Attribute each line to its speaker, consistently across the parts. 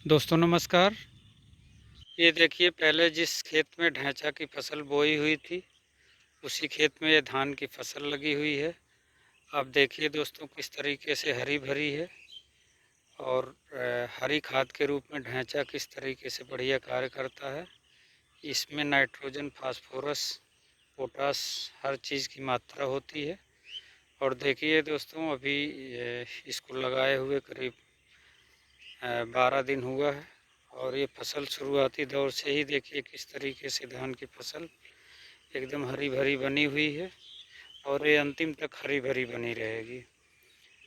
Speaker 1: दोस्तों नमस्कार। ये देखिए, पहले जिस खेत में ढैंचा की फसल बोई हुई थी, उसी खेत में ये धान की फसल लगी हुई है। आप देखिए दोस्तों, किस तरीके से हरी भरी है। और हरी खाद के रूप में ढैंचा किस तरीके से बढ़िया कार्य करता है। इसमें नाइट्रोजन, फास्फोरस, पोटास हर चीज़ की मात्रा होती है। और देखिए दोस्तों, अभी इसको लगाए हुए करीब 12 दिन हुआ है। और ये फसल शुरुआती दौर से ही देखिए किस तरीके से धान की फसल एकदम हरी भरी बनी हुई है। और ये अंतिम तक हरी भरी बनी रहेगी।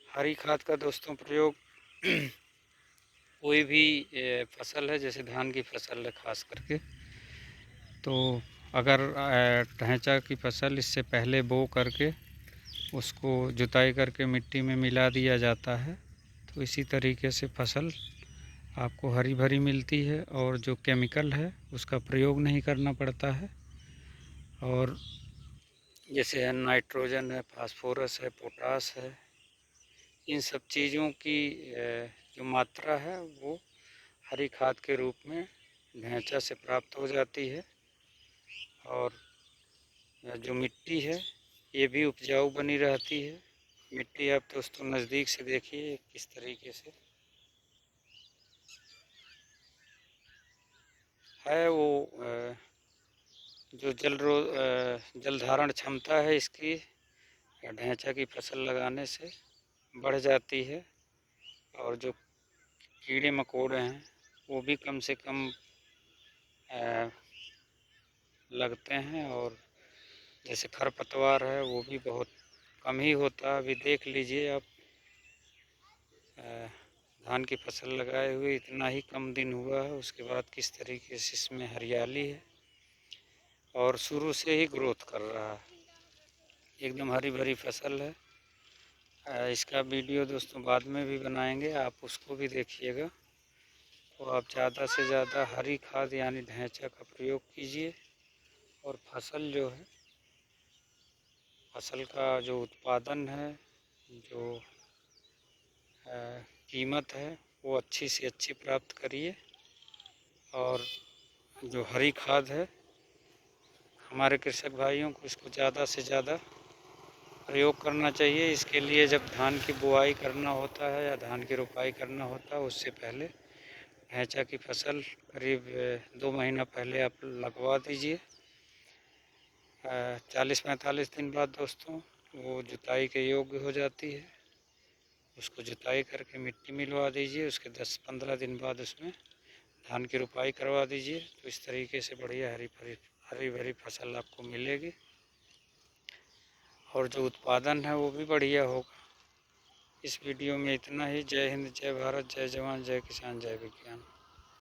Speaker 1: हरी खाद का दोस्तों प्रयोग कोई भी फसल है, जैसे धान की फसल है खास करके, तो अगर ढैंचा की फसल इससे पहले बो करके उसको जुताई करके मिट्टी में मिला दिया जाता है, तो इसी तरीके से फसल आपको हरी भरी मिलती है। और जो केमिकल है उसका प्रयोग नहीं करना पड़ता है। और जैसे है नाइट्रोजन है, फास्फोरस है, पोटास है, इन सब चीज़ों की जो मात्रा है वो हरी खाद के रूप में ढैंचा से प्राप्त हो जाती है। और जो मिट्टी है ये भी उपजाऊ बनी रहती है। मिट्टी आप दोस्तों नज़दीक से देखिए किस तरीके से है। वो जो जल धारण क्षमता है इसकी ढैंचा की फसल लगाने से बढ़ जाती है। और जो कीड़े मकोड़े हैं वो भी कम से कम लगते हैं। और जैसे खरपतवार है वो भी बहुत कम ही होता है। अभी देख लीजिए आप, धान की फसल लगाए हुए इतना ही कम दिन हुआ है, उसके बाद किस तरीके से इसमें हरियाली है और शुरू से ही ग्रोथ कर रहा है। एकदम हरी भरी फसल है। इसका वीडियो दोस्तों बाद में भी बनाएंगे, आप उसको भी देखिएगा। तो आप ज़्यादा से ज़्यादा हरी खाद यानी ढैंचा का प्रयोग कीजिए। और फसल जो है, फसल का जो उत्पादन है, जो कीमत है, वो अच्छी से अच्छी प्राप्त करिए। और जो हरी खाद है, हमारे कृषक भाइयों को इसको ज़्यादा से ज़्यादा प्रयोग करना चाहिए। इसके लिए जब धान की बुआई करना होता है या धान की रोपाई करना होता है, उससे पहले ढैंचा की फसल करीब 2 महीना पहले आप लगवा दीजिए। 40-45 दिन बाद दोस्तों वो जुताई के योग्य हो जाती है। उसको जुताई करके मिट्टी मिलवा दीजिए। उसके 10-15 दिन बाद उसमें धान की रोपाई करवा दीजिए। तो इस तरीके से बढ़िया हरी भरी फसल आपको मिलेगी। और जो उत्पादन है वो भी बढ़िया होगा। इस वीडियो में इतना ही। जय हिंद, जय भारत, जय जवान, जय किसान, जय विज्ञान।